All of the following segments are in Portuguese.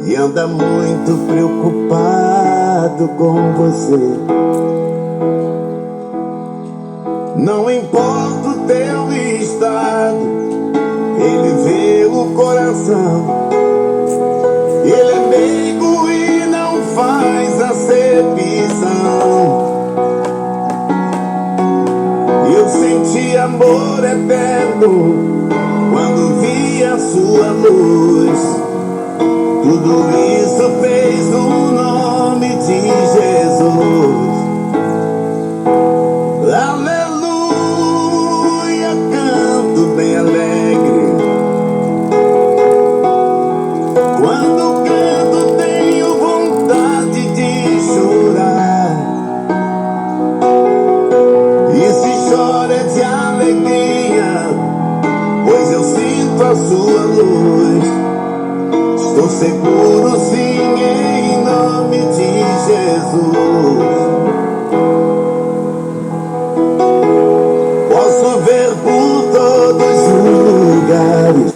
e anda muito preocupado com você. Não importa o teu estado, ele vê o coração. Ele é meigo e não faz acepção. Eu senti amor eterno quando vi a sua luz. Tudo isso fez no nome de Jesus. Aleluia, canto bem alegre. Quando canto tenho vontade de chorar. E se chora é de alegria, pois eu sinto a sua luz. Estou seguro sim em nome de Jesus. Posso ver por todos os lugares.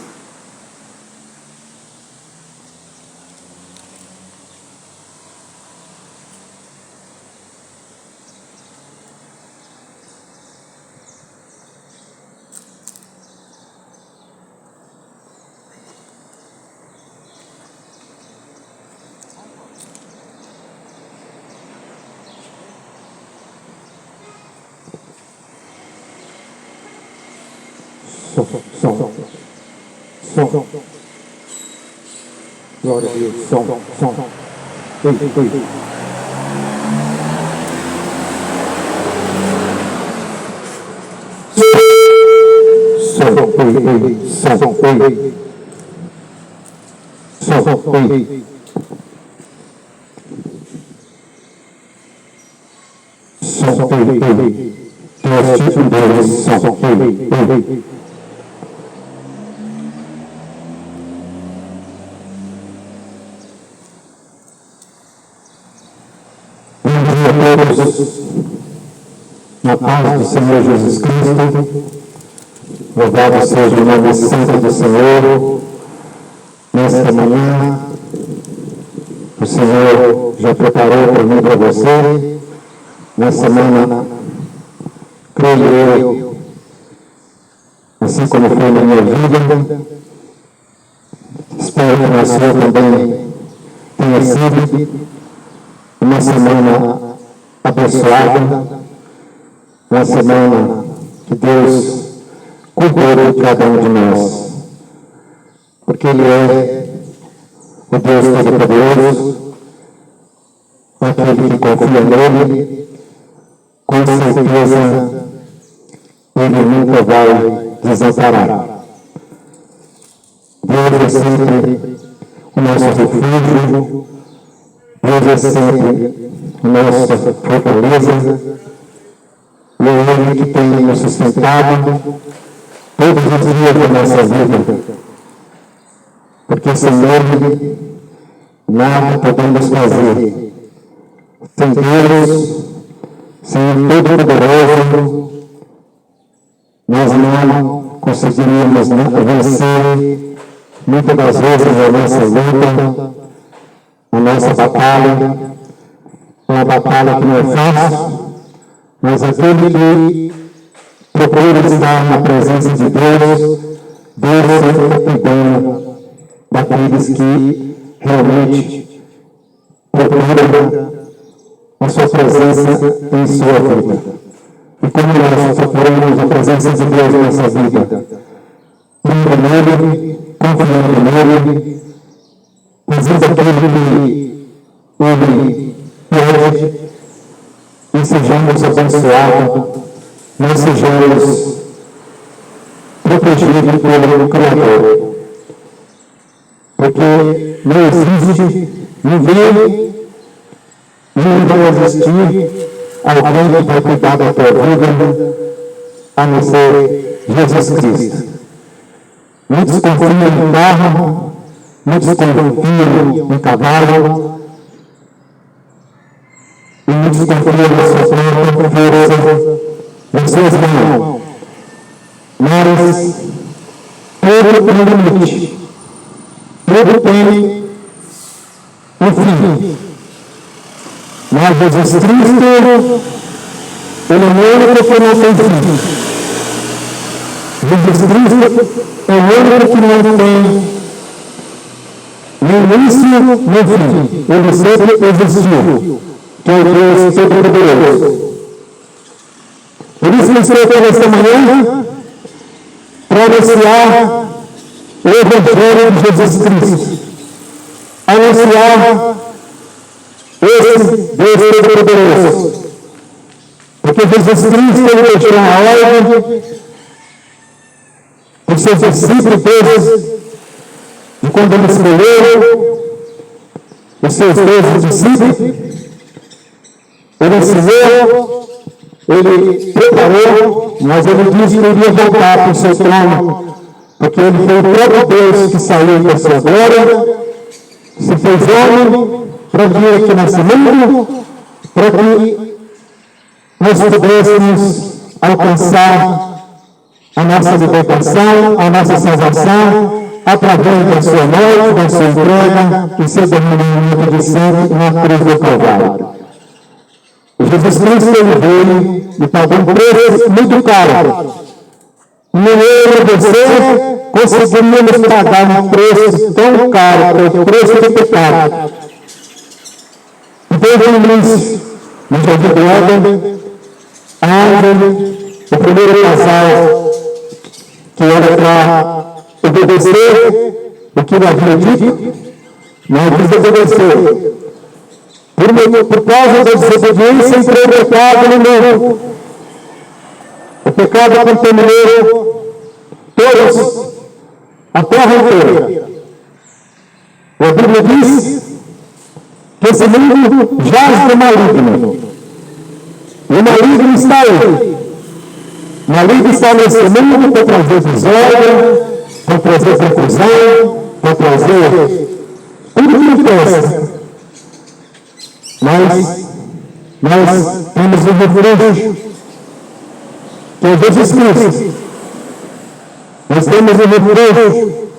Som. Glória a Deus. Som. Ei. Na paz do Senhor Jesus Cristo, louvado seja o nome santo do Senhor. Nesta manhã, o Senhor já preparou para mim e para você. Na semana, creio eu, assim como foi na minha vida, espero que na sua também tenha sido uma semana abençoada, uma semana que Deus cuidou de cada um de nós, porque Ele é o Deus Todo-Poderoso, aquele que confia nele, com certeza Ele nunca vai desamparar. Deus é sempre o nosso refúgio, Deus é sempre a nossa fortaleza, e é Ele que tem nos sustentado todos os dias da nossa vida, porque sem Ele nada podemos fazer. Sem Deus, sem o Todo-Poderoso, nós não conseguiríamos vencer muitas das vezes a nossa luta, a nossa batalha. Uma batalha que não é fácil, mas aquele que procura estar na presença de Deus, Deus sempre está cuidando daqueles que realmente procuram a sua presença em sua vida. E como nós procuramos a presença de Deus em nossa vida? Indo nele, confiando nele, fazendo aquilo que Ele pede, e sejamos abençoados, nós sejamos protegidos pelo Criador. Porque não existe ninguém, nem vai existir alguém que vai cuidar da tua vida, a não ser Jesus Cristo. Muitos confiam em carro, muitos confiam em cavalo, e muitos confiam na sua própria força, nas suas mãos. Mas tudo tem limite, tudo tem fim. Mas Jesus Cristo, Ele é o único que não tem fim. Jesus Cristo é o único que não tem nem início, nem fim. Ele sempre existiu, que é o Deus Todo-Poderoso. Por isso que estou aqui nesta manhã para anunciar o Evangelho de Jesus Cristo. Anunciar esse Deus Todo-Poderoso. Porque Jesus Cristo ele deixou a ordem dos seus discípulos de quando ele escolheu os seus 12 discípulos, ele ensinou, ele preparou, mas ele disse que iria voltar para o seu trono, porque ele foi o próprio Deus que saiu da sua glória, se fez homem, para vir aqui nesse mundo, para que nós pudéssemos alcançar a nossa libertação, a nossa salvação, através da sua morte, da sua entrega e seu derramamento de sangue na cruz do Calvário. Jesus Cristo veio e pagou um preço muito caro. Nem eu e você conseguiríamos pagar um preço tão caro, o preço do pecado. Desde o início, no jardim do Éden, o primeiro casal que era para obedecer o que ele havia dito, não desobedeceu. Por causa da desobediência, entrou o pecado no mundo. O pecado contaminou todos, a terra inteira. A Bíblia diz que esse mundo jaz do maligno. E o maligno está aí. O maligno está nesse mundo para trazer desordem, para trazer confusão, para trazer tudo que não presta. Mas nós temos um refúgio, que é Jesus Cristo. Nós temos um refúgio,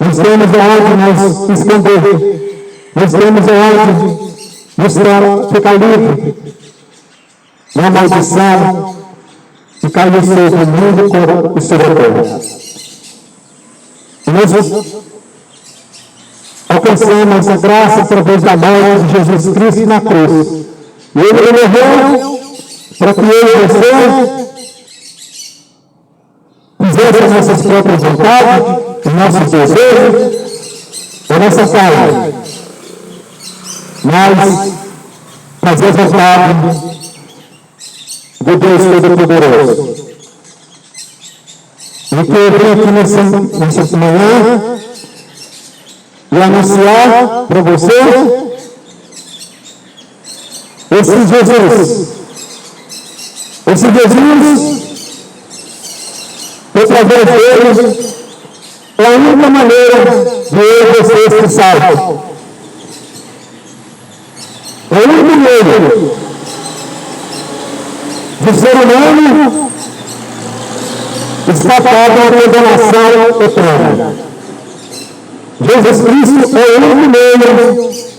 nós temos aonde nós esconder, nós temos aonde ficar livre da maldição e cair sobre o mundo com o seu poder. Nós alcançamos a graça através da morte de Jesus Cristo na cruz. E Ele morreu para que eu e você fizesse as nossas próprias vontades, os nossos desejos, a nossa carne. Mas fazer a vontade do Deus Todo-Poderoso. E que eu vim aqui nessa manhã e anunciar para você esse Jesus. Esse Jesus, através dele, é a única maneira de eu e você ser salvos. É o único meio de ser humano escapar da condenação eterna. Jesus Cristo é o único meio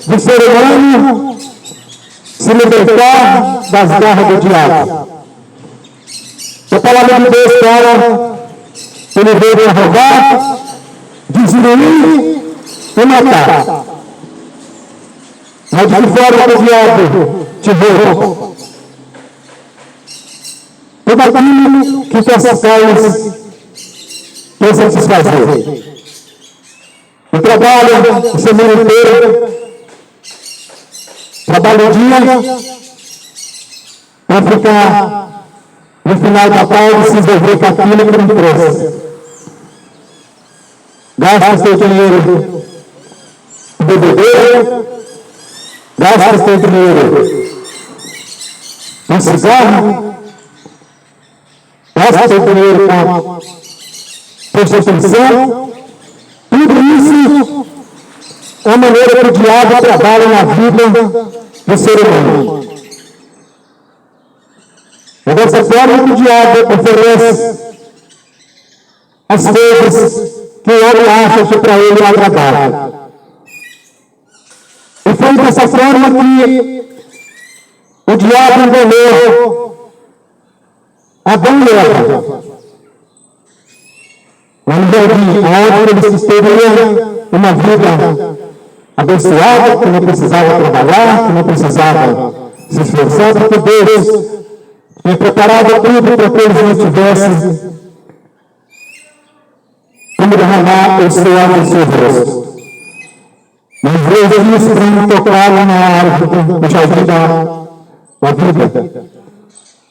de ser humano se libertar das garras do diabo. A palavra de Deus fala que ele veio para roubar, destruir e matar. Mas de que forma o diabo te rouba? Tudo aquilo que suas carnes quer satisfazer. O trabalho a semana inteira, trabalho o dia, para ficar no final da tarde se envolver com aquilo que não presta. Gasta o seu dinheiro com bebedeira, gasta o seu dinheiro com cigarro, gasta o seu dinheiro com prostituição. Tudo isso é a maneira que o diabo trabalha na vida do ser humano. É dessa forma que o diabo oferece as coisas que o homem acha que para ele é agradável. E foi dessa forma que o diabo enganou Adão e Eva. Lá no jardim, onde eles teriam uma vida abençoada, que não precisava trabalhar, que não precisava se esforçar, porque Deus tinha preparado tudo para que eles não tivessem como derramar o seu amor no seu rosto. Mas Deus disse para não tocar na árvore do jardim da vida.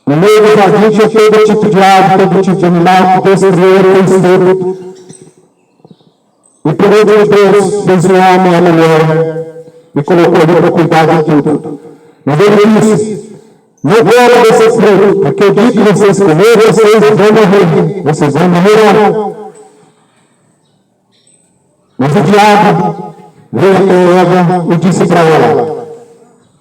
No meio do jardim tinha todo tipo de árvore, todo tipo de animal que Deus criou e tudo. E por último Deus fez o homem e a mulher e colocou ali para cuidar de tudo. Mas ele disse: não comam desse fruto, porque o dia que vocês comerem, vocês vão morrer. Vocês vão morrer. Mas o diabo veio até Eva e disse para ela: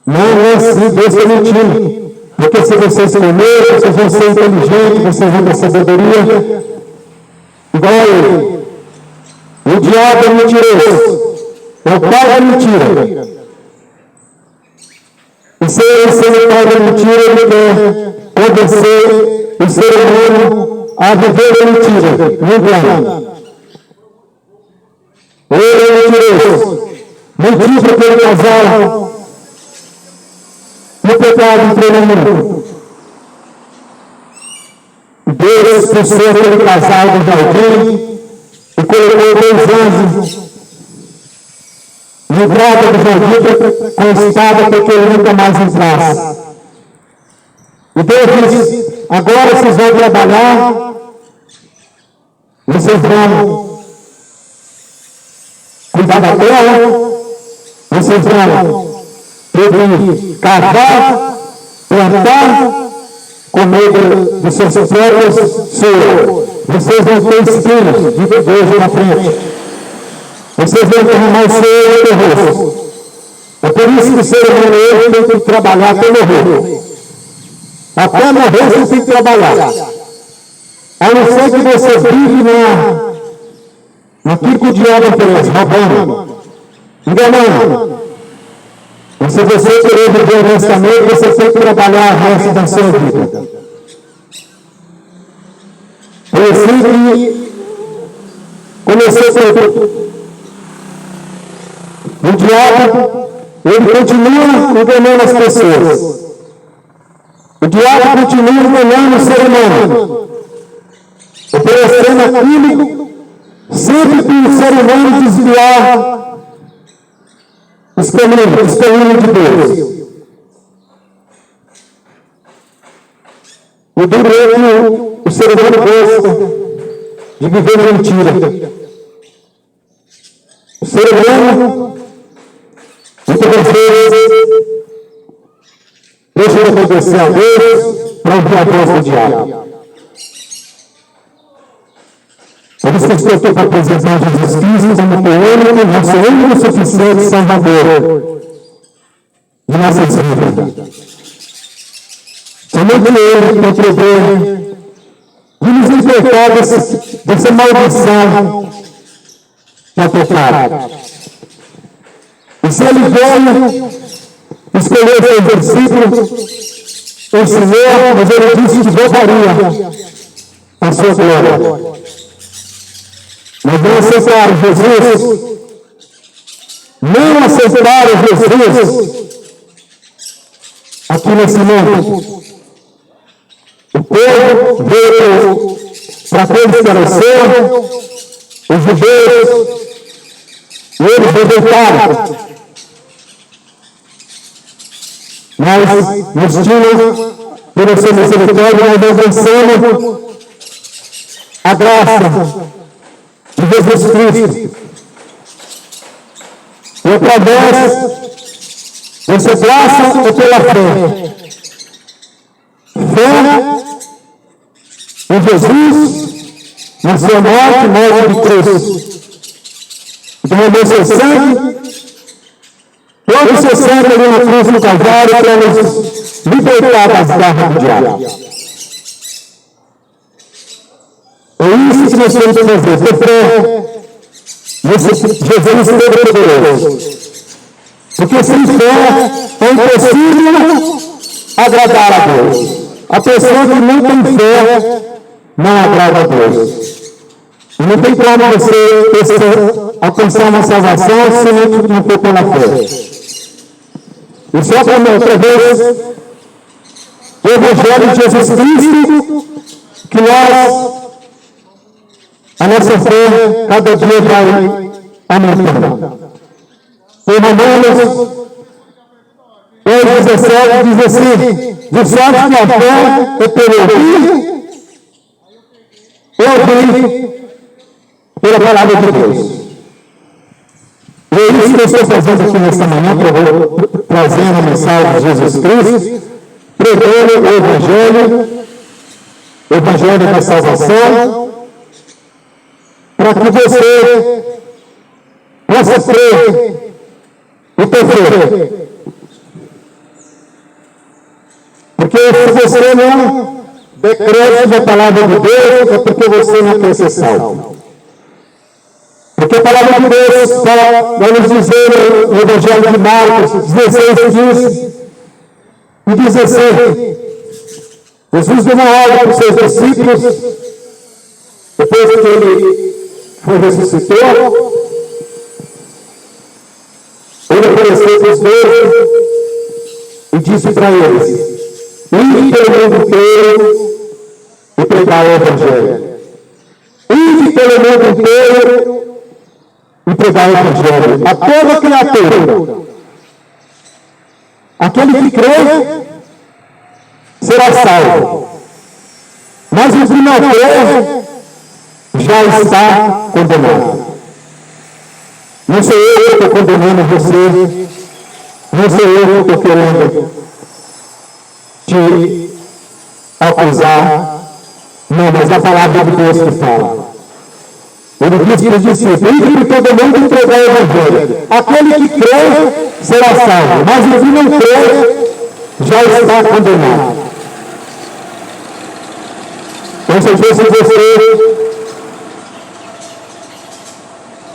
não é assim, Deus está mentindo. Porque se vocês comerem, vocês vão ser inteligentes, vocês vão ter sabedoria. Igual a ele. O diabo é mentiroso. É o pai da mentira. E se ele ser o pai da mentira, ele quer convencer o ser humano a viver a mentira, no engano. Ele é mentiroso. Mentiu para aquele casal no pecado entrou no mundo. Deus expulsou aquele casal do jardim e colocou 2 anjos livrado do jardim com a espada para que ele nunca mais entrasse. E Deus disse: agora vocês vão trabalhar, vocês vão cuidar da terra, vocês vão produzir, cavar, plantar, comer dos seus próprios suor. Vocês vão ter espinhos de Deus na frente. Vocês vão derramar o suor no rosto. É por isso que o ser humano hoje tem que trabalhar até morrer. Até morrer você tem que trabalhar. A não ser que você vive naquilo que o diabo oferece, roubando, enganando. Mas se você querer viver honestamente, você tem que trabalhar o resto da sua vida. Foi assim que começou tudo. O diabo, ele continua enganando as pessoas. O diabo continua enganando o ser humano, oferecendo aquilo sempre que o ser humano desviar os caminhos de Deus. O duro é que o ser humano gosta de viver mentira. O ser humano, muitas vezes, deixa de obedecer a Deus para ouvir a voz do diabo. Por isso que estou aqui para apresentar Jesus Cristo como o nosso único e suficiente Salvador de nossas vidas. Somente Ele tem poder de nos libertar dessa maldição do pecado. E se Ele veio escolher seus discípulos, o Senhor, mas Ele disse que voltaria a sua glória. Mas não aceitaram Jesus, não aceitaram Jesus aqui nesse mundo. O povo veio para aqueles que eram seus, os judeus, e eles rejeitaram. Mas nos tinham, pela sua misericórdia, nós alcançamos a graça de Jesus Cristo. E através dessa graça é pela fé. Fé em Jesus, na sua morte de cruz. Derramou seu sangue, todo o seu sangue ali na cruz do Calvário para nos libertar das garras do diabo. É isso que nós temos que fazer, ter fé nesse Jesus Todo-Poderoso. Porque sem fé é impossível agradar a Deus. A pessoa que não tem fé não agrada a Deus. E não tem como você alcançar uma salvação se não for pela fé. E só para outra vez, o Evangelho de Jesus Cristo, que a nossa fé cada dia vai aumentando. Em Romanos 10:17 diz assim: de sorte que a fé é pelo ouvir pela palavra de Deus. E é isso que eu estou fazendo aqui nesta manhã, trazendo a mensagem de Jesus Cristo, pregando o Evangelho da salvação, para que você possa crer e ter fé. Porque se você não decreta a palavra de Deus, é porque você não quer ser salvo. Porque a palavra de Deus vai nos dizer no Evangelho de Marcos 16:15 e 16. Jesus deu uma ordem para os seus discípulos, depois que ele foi ressuscitou, ele apareceu para os 12 e disse para eles: ide pelo mundo inteiro e pregai o Evangelho. Ide pelo mundo inteiro e pregar o Evangelho a toda criatura. Aquele que crê será salvo, mas o que não crê já está condenado. Não sou eu que estou condenando você, não sou eu que estou querendo te acusar, não, mas a palavra de Deus que fala. Ele disse para os discípulos: ide todo mundo e pregar o Evangelho. Aquele que crê será salvo, mas o que não crê já está condenado. Com certeza você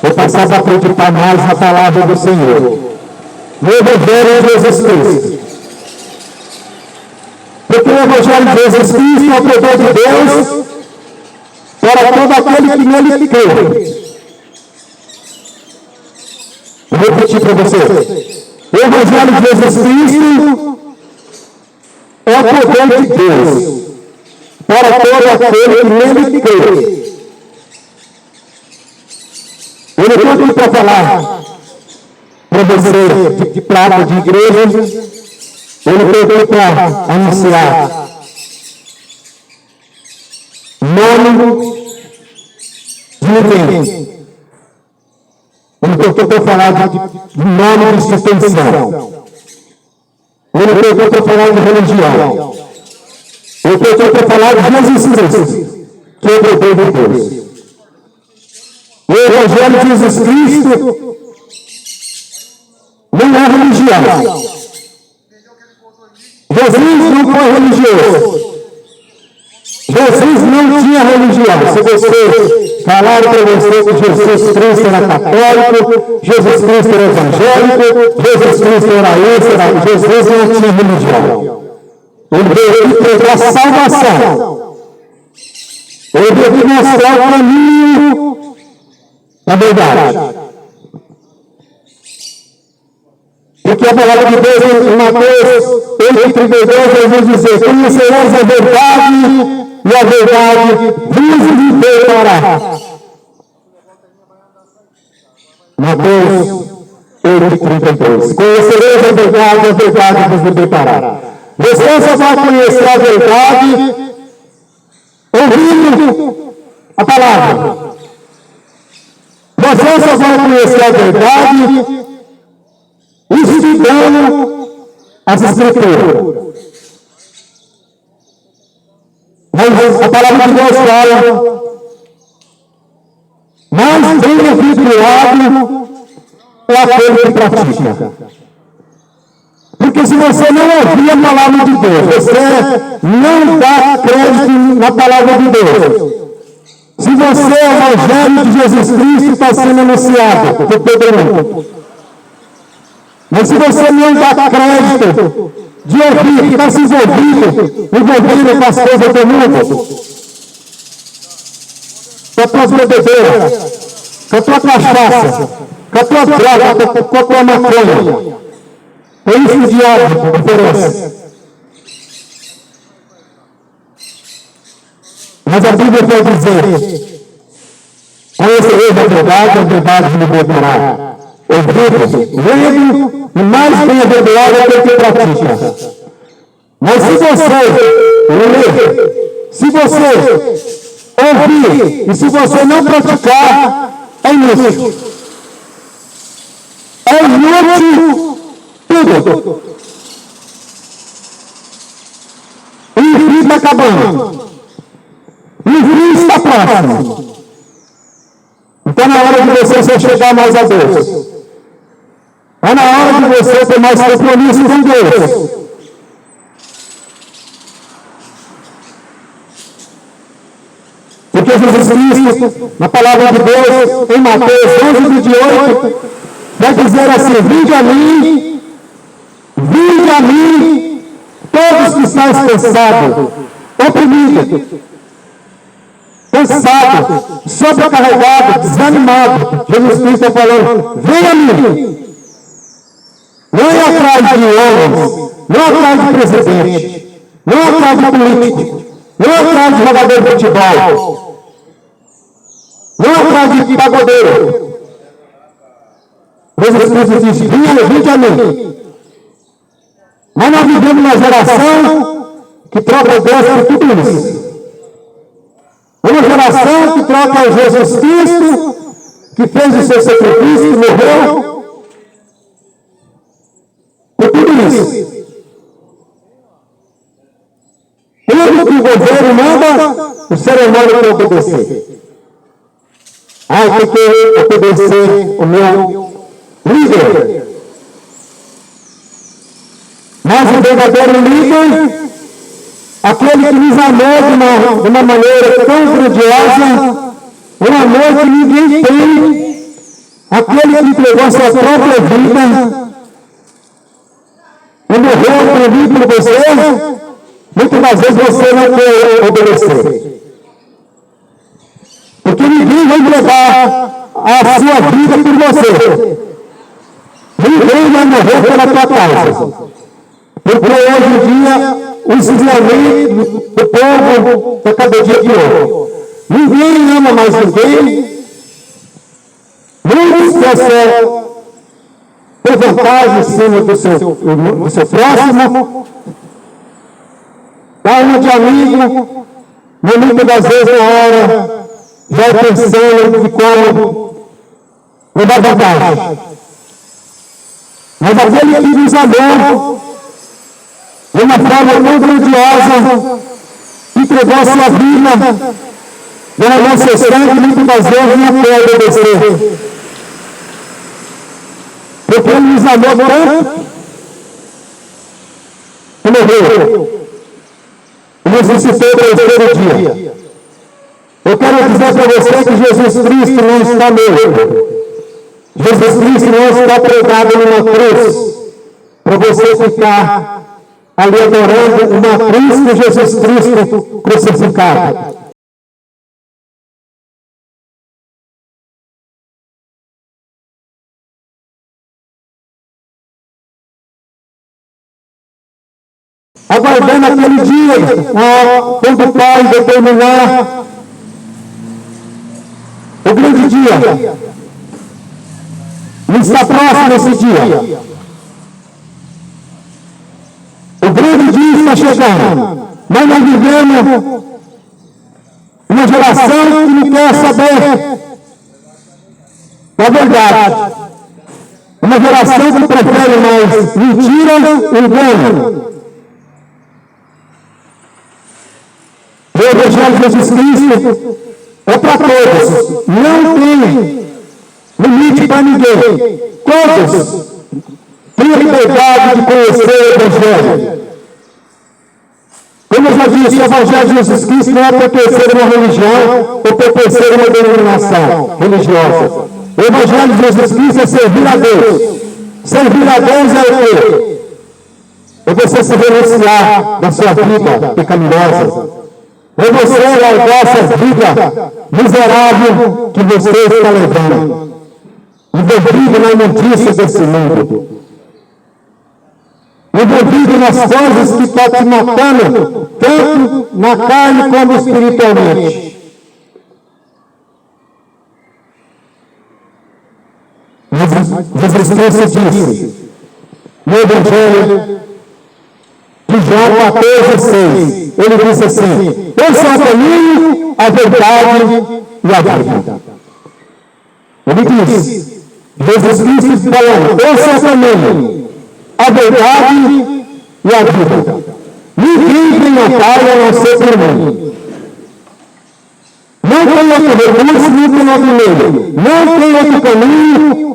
vai passar a acreditar mais na palavra do Senhor, no Evangelho de Jesus Cristo. Porque o Evangelho de Jesus Cristo é o poder de Deus para todo aquele que nele crê. Vou repetir para você. O Evangelho de Jesus Cristo é o poder de Deus para todo aquele que nele crê. Eu não estou aqui para falar para você de placa de igreja. Eu não estou aqui para anunciar nome de ninguém. Eu não estou aqui para falar de nome de instituição. Eu não estou aqui para falar de religião. Eu estou aqui para falar de Jesus Cristo, que é o poder de Deus. O Evangelho de Jesus Cristo não é religião. Jesus não foi religioso. Jesus não tinha religião. Se você falar para você que Jesus Cristo era católico, Jesus Cristo era evangélico, Jesus Cristo era isso, Jesus não tinha religião. Ele veio entregar salvação. Ele veio mostrar o caminho da verdade. Porque a palavra de Deus em Mateus 8:32 vai nos dizer: conhecereis a verdade e a verdade vos libertará. Mateus 8:32. Conhecereis a verdade e a verdade vos libertará. Você só vai conhecer a verdade ouvindo a palavra. Você só vai conhecer a verdade estudando as Escrituras. Mas a palavra de Deus fala: mais bem-aventurado é aquele que pratica. Porque se você não ouvir a palavra de Deus, você não dá crédito na palavra de Deus. Se você é o Evangelho de Jesus Cristo, está sendo anunciado por todo mundo. Mas se você não dá crédito de ouvir, ficar se envolvido com as coisas do mundo, com a tua bebedeiras, com a tua cachaça, com a tua droga, com a tua maconha, é isso que o diabo oferece. Mas a Bíblia vai dizer: conhecereis a verdade me libertará. Ouvido, lendo, e mais bem-aventurado é aquele que pratica. Mas se você ler, se você ouvir, e se você não praticar, é inútil. É inútil tudo. O fim está acabando. O fim está próximo. Então, na hora de você se chegar mais a Deus, é na hora de você ter mais compromisso com Deus. Porque Jesus Cristo, na palavra de Deus, em Mateus 11:28, vai dizer assim: vinde a mim, todos que estáis cansados, oprimidos, cansado, sobrecarregado, desanimado. Jesus Cristo está falando: venha a mim. Não é atrás de homens, não é atrás de presidente, não é atrás de político, não é atrás de jogador de futebol, não é atrás de pagodeiro. Jesus Cristo diz: vinde a mim. Mas nós vivemos uma geração que troca Deus por tudo isso. Uma geração que troca Jesus Cristo, que fez o seu sacrifício, que morreu, por tudo isso. Tudo que o governo manda, o ser humano tem que obedecer. Tem que obedecer o meu líder. Mas o verdadeiro líder, aquele que nos amou de uma maneira tão grandiosa, um amor que ninguém tem, aquele que entregou a sua própria vida e morreu por mim, por você, muitas das vezes você não quer obedecer. Porque ninguém vai entregar a sua vida por você. Ninguém vai morrer pela tua causa. Porque hoje em dia, o ensinamento do povo está cada dia pior. Ninguém ama mais ninguém. Muitos querem ter vantagem em cima do seu próximo. Dá uma de amigo, mas muitas das vezes na hora já pensando de como levar vantagem. Mas aquele que nos amou de uma forma tão grandiosa, entregou a sua vida, derramou seu sangue, muitas das vezes não quer obedecer. Porque ele nos amou tanto que morreu. E nos ressuscitou para o terceiro dia. Eu quero dizer para você que Jesus Cristo não está morto. Jesus Cristo não está pregado numa cruz para você ficar ali adorando uma cruz de Jesus Cristo crucificado. Aguardando aquele dia, quando o Pai determinar o grande dia. Não está próximo esse dia. O grande dia está chegando. Mas nós vivemos uma geração que não quer saber da verdade. Uma geração que prefere mais mentira e engano. O Evangelho de Jesus Cristo é para todos. Não tem limite para ninguém. Todos têm a liberdade de conhecer o Evangelho. Como eu já disse, o Evangelho de Jesus Cristo não é pertencer a uma religião ou pertencer a uma denominação religiosa. O Evangelho de Jesus Cristo é servir a Deus. Servir a Deus é o quê? É você se renunciar da sua vida pecaminosa. É você largar essa vida miserável que você está levando. Envolvido na imundícia desse mundo. Envolvido nas coisas que estão te matando, tanto na carne como espiritualmente. Jesus Cristo disse no Evangelho de João 14,6, ele disse assim: eu sou o caminho, a verdade e a vida. Ele disse, Jesus Cristo falando, eu sou o caminho, a verdade e a vida. Ninguém vem ao Pai a não ser por mim. Não tem outro recurso, nem tem outro meio. Não tem outro caminho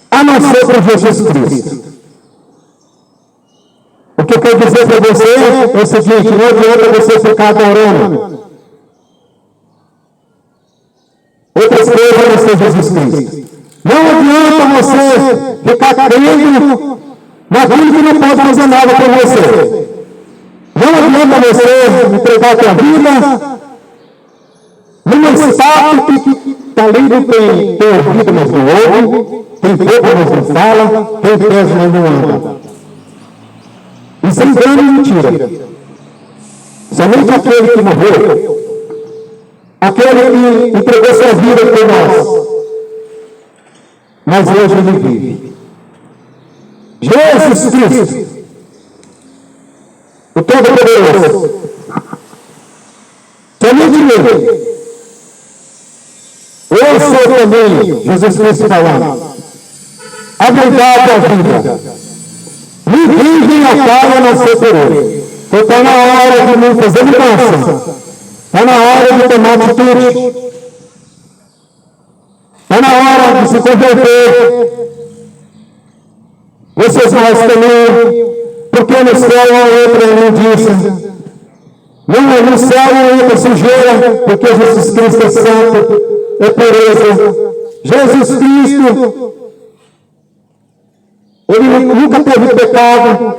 a não ser por Jesus Cristo. O que eu quero dizer para você é o seguinte: não adianta você ficar adorando outras coisas a não ser Jesus Cristo. Não adianta você ficar crendo naquilo que não pode fazer nada por você. Não adianta você entregar a sua vida num estado que está ali, tem ouvido, mas não ouve, tem boca, mas não fala, tem pés, mas não anda. Isso é engano e mentira. Somente aquele que morreu, aquele que entregou sua vida por nós, mas hoje ele vive. Jesus Cristo, o Todo-Poderoso, somente ele. Eu sou o caminho, Jesus Cristo falando, a verdade e a vida. Ninguém vem ao Pai a não ser por ele. Então está na hora de não fazer mudança. Está na hora de tomar atitude. Está na hora de se converter. Vocês mais caminho, porque no céu não entra imundícia. No céu não entra sujeira, porque Jesus Cristo é santo, é pureza. Jesus Cristo, ele nunca teve pecado,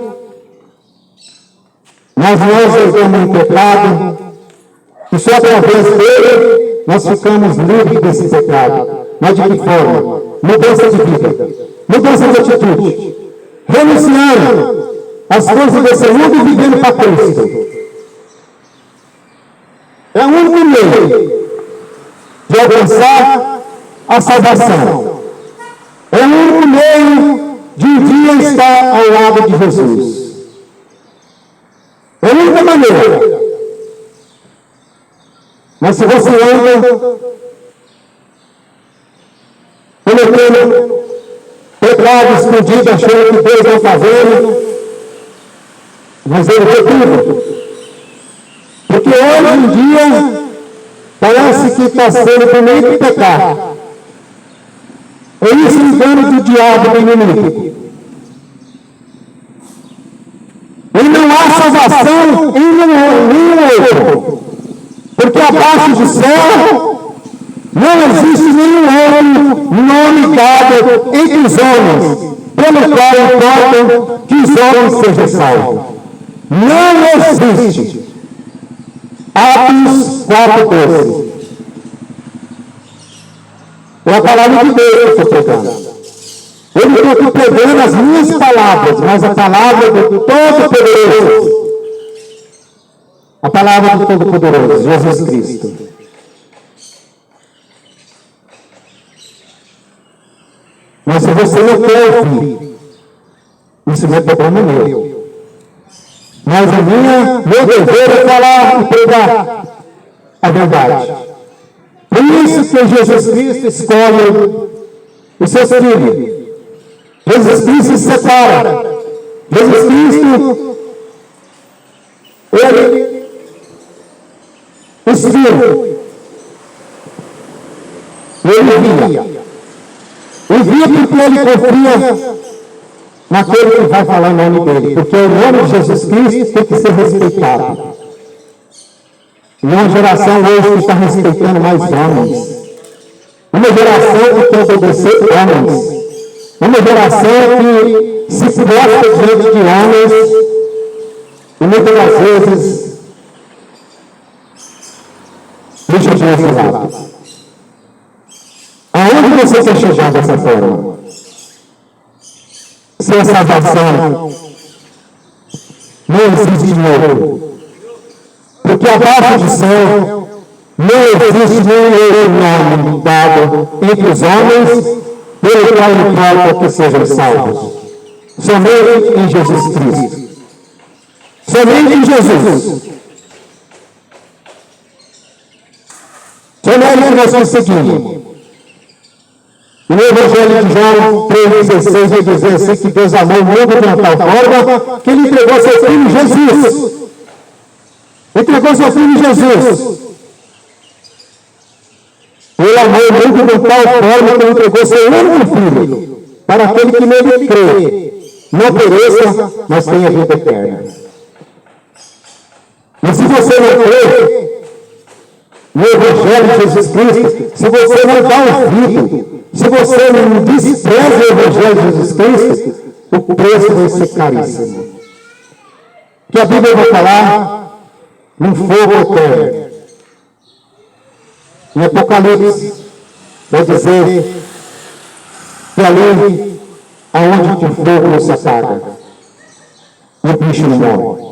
mas nós herdamos um pecado, e só através dele nós ficamos livres desse pecado. Mas de que forma? Mudança de vida, mudança de atitude, renunciando às coisas desse mundo e vivendo para Cristo. É o único meio de alcançar a salvação. É o único meio de um dia estar ao lado de Jesus. É a única maneira. Mas se você anda cometendo pecado escondido, achando que Deus não está vendo, mas ele vê tudo. Porque hoje em dia parece que está sendo bonito pecar. É isso o engano do diabo, do inimigo. E não há salvação em nenhum outro. Porque abaixo do céu não existe nenhum outro nome dado entre os homens, pelo qual importa que os homens sejam salvos. Não existe. Atos 4:12. É a palavra de Deus que eu estou pregando. Eu não estou aqui pregando as minhas palavras, mas a palavra do Todo-Poderoso. A palavra do Todo-Poderoso, Jesus Cristo. Mas se você não quer ouvir, isso não é problema meu. Mas meu dever é falar e pregar a verdade. Por isso que Jesus Cristo escolhe os seus filhos. Jesus Cristo se separa. Jesus Cristo, ele escolhe. Ele envia. Envia porque ele confia naquele que vai falar o nome dele, porque o nome de Jesus Cristo tem que ser respeitado. Uma geração hoje que está respeitando mais homens. Uma geração que quer obedecer homens. Uma geração que se prostra diante de homens e muitas das vezes deixa de lado. Aonde você quer chegar dessa forma? Se a salvação não existe novo. Porque abaixo do céu não existe nenhum nome dado entre os homens pelo qual importa que sejam salvos. Somente em Jesus Cristo. Somente em Jesus. Somente nós conseguimos. No Evangelho de João 3,16 vai dizer assim que Deus amou o mundo de uma tal forma que Ele entregou seu Filho Jesus. Entregou seu Filho Jesus. Ele amou o mundo de tal forma que Ele entregou seu único Filho, para aquele que nele crê, não pereça, mas tenha vida eterna. E se você não crê no Evangelho de Jesus Cristo, se você não dá ouvido, se você não despreza o Evangelho de Jesus Cristo, o preço vai ser caríssimo. Que a Bíblia vai falar num fogo eterno. Em Apocalipse, vai dizer que ali, aonde o fogo não se apaga, o bicho não morre.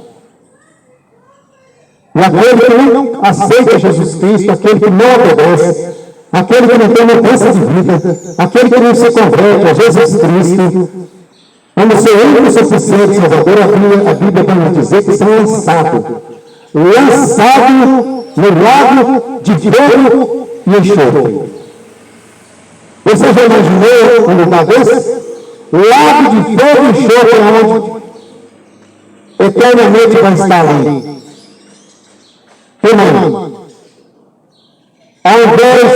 E aquele que não aceita Jesus Cristo, aquele que não obedece, aquele que não tem mudança de vida, aquele que não se converte a Jesus Cristo, como seu único suficiente Salvador, a Bíblia vai nos dizer que são lançados no lago de fogo e enxofre. Você já imaginou um lugar desse? Lago de fogo e enxofre, onde eternamente vai estar ali. Irmão, ao invés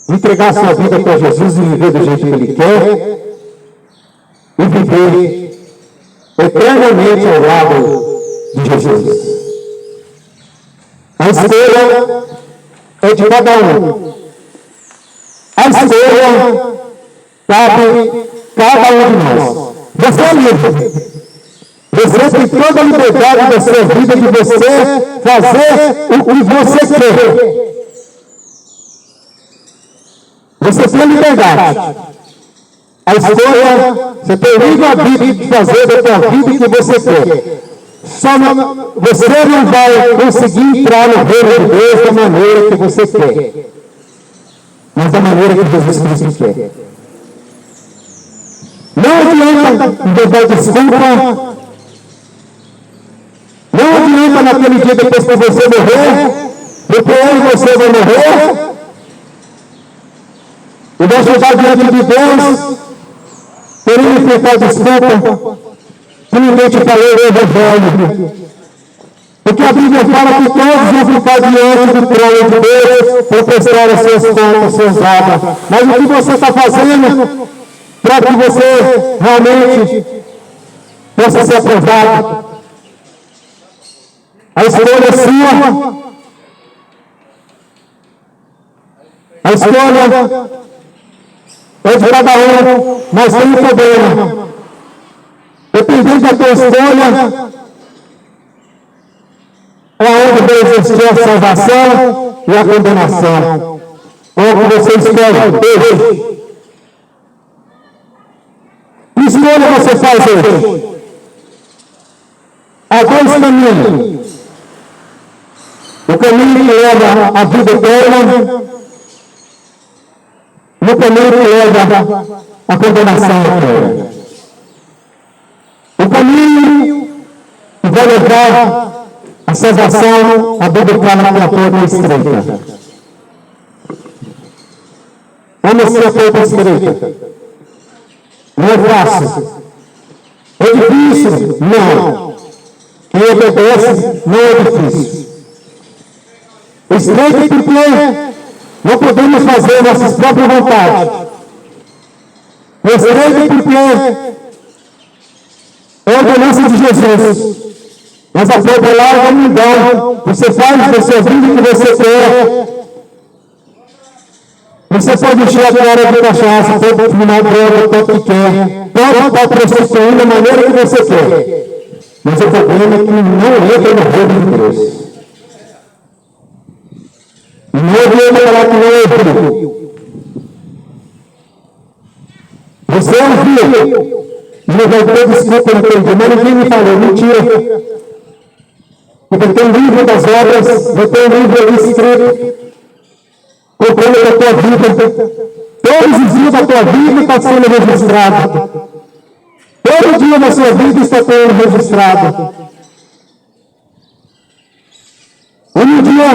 de entregar sua vida para Jesus e viver do jeito que Ele quer, e viver eternamente ao lado de Jesus. A escolha é de cada um. A escolha cabe cada um de nós. Você é livre. Você tem toda a liberdade da sua vida de você fazer o que você quer. Você tem liberdade. A escolha, você tem o livre-arbítrio de fazer da sua vida o que você quer. Só você não vai conseguir entrar no reino de Deus da maneira que você quer, mas da maneira que Jesus Cristo quer. Não adianta dar desculpa. Não adianta naquele dia depois que você morrer, depois você vai morrer, e vai chegar diante de Deus, querendo enfrentar desculpa, que ninguém te falou o Evangelho. Porque a Bíblia fala que todos vão ficar diante do trono de Deus para prestar as suas contas, suas obras. Mas o que você está fazendo para que você realmente possa ser aprovado? A escolha é sua. A escolha é de cada um, mas tem um problema. Dependendo da tua escolha, é onde vai existir a salvação e a condenação. Onde você escolhe hoje. Que escolha você faz hoje? Há dois caminhos. O caminho que leva à vida eterna, e o caminho que leva à condenação eterna. O caminho que vai levar à salvação, a Bíblia fala que a porta é estreita. Vamos ser a porta estreita. Não é fácil. É difícil? Não. Quem obedece não é difícil. Estreito porque não podemos fazer nossas próprias vontades. Estreito porque é a ordenança de Jesus. Mas a porta larga não dá. Você faz da sua vida o que você quer. Você pode encher a cara de cachaça, pode fumar droga, tanto que quer, pode estar prostituindo da maneira que você quer. Mas o problema é que não entra no reino de Deus. Não adianta falar que não ouviu. Você ouviu. Não vai ter desculpa, não entendi, mas ninguém me falou, mentira. Porque tem um livro das obras, vai ter um livro ali escrito, contando da tua vida. Todos os dias da tua vida está sendo registrado. Todo dia da sua vida está sendo registrado. Um dia,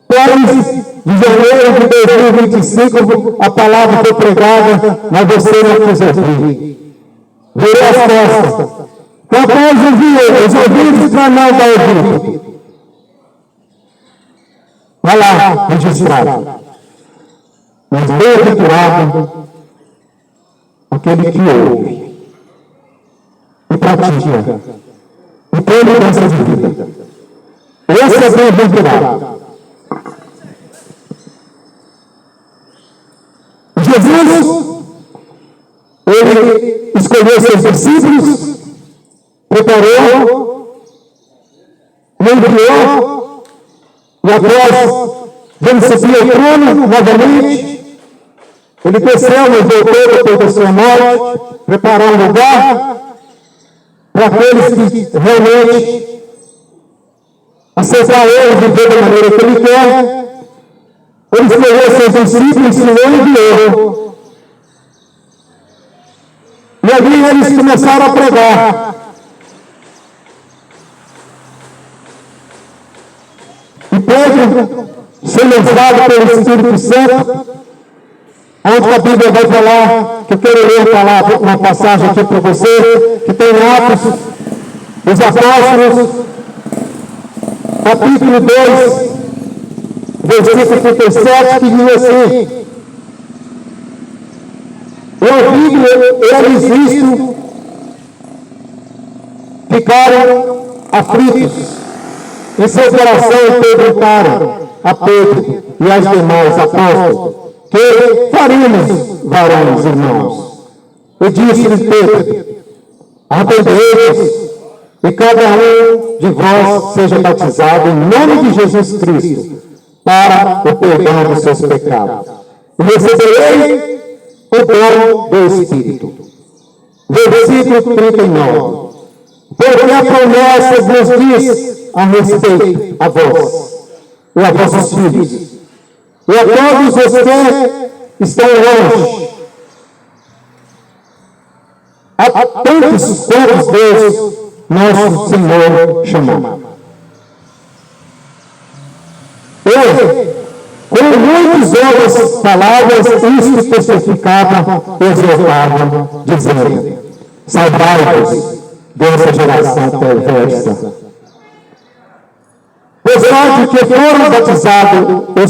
3 de janeiro de 2025, a palavra foi pregada, mas você não quis ouvir. Virou as costas. Capaz de ouvir os ouvidos para não dar ouvido. Vai lá, registrado. Mas bem-aventurado aquele que ouve e pratica e tem mudança de vida. Esse é bem-aventurado. Jesus, ele escolheu seus discípulos, preparou, enviou, e após ele subir ao trono novamente, ele desceu e voltou depois da sua morte, preparou um lugar para aqueles que realmente aceitar ele, viver da maneira que ele quer. Ele escolheu seus discípulos e enviou. E ali eles começaram a pregar. E Pedro, sendo usado pelo Espírito Santo, onde a Bíblia vai falar, que eu quero ler uma passagem aqui para você, que tem Atos dos Apóstolos, capítulo 2, versículo 37, que diz assim: ouvindo eles isto, ficaram aflitos, em seu coração perguntaram a Pedro e aos demais apóstolos: que faríamos, varões irmãos? E disse-lhes Pedro: arrependei-vos, e cada um de vós seja batizado em nome de Jesus Cristo, para o perdão dos seus pecados. E receberei o dom do Espírito. Versículo 39. Porque a promessa nos diz a respeito a vós, e a vossos filhos, e a todos os que estão longe, a tantos quantos Deus, nosso Senhor, chamou. Ele, com muitas outras palavras, isto testificava e exortava, dizendo: salvai-vos dessa geração perversa. Pois que foram batizados os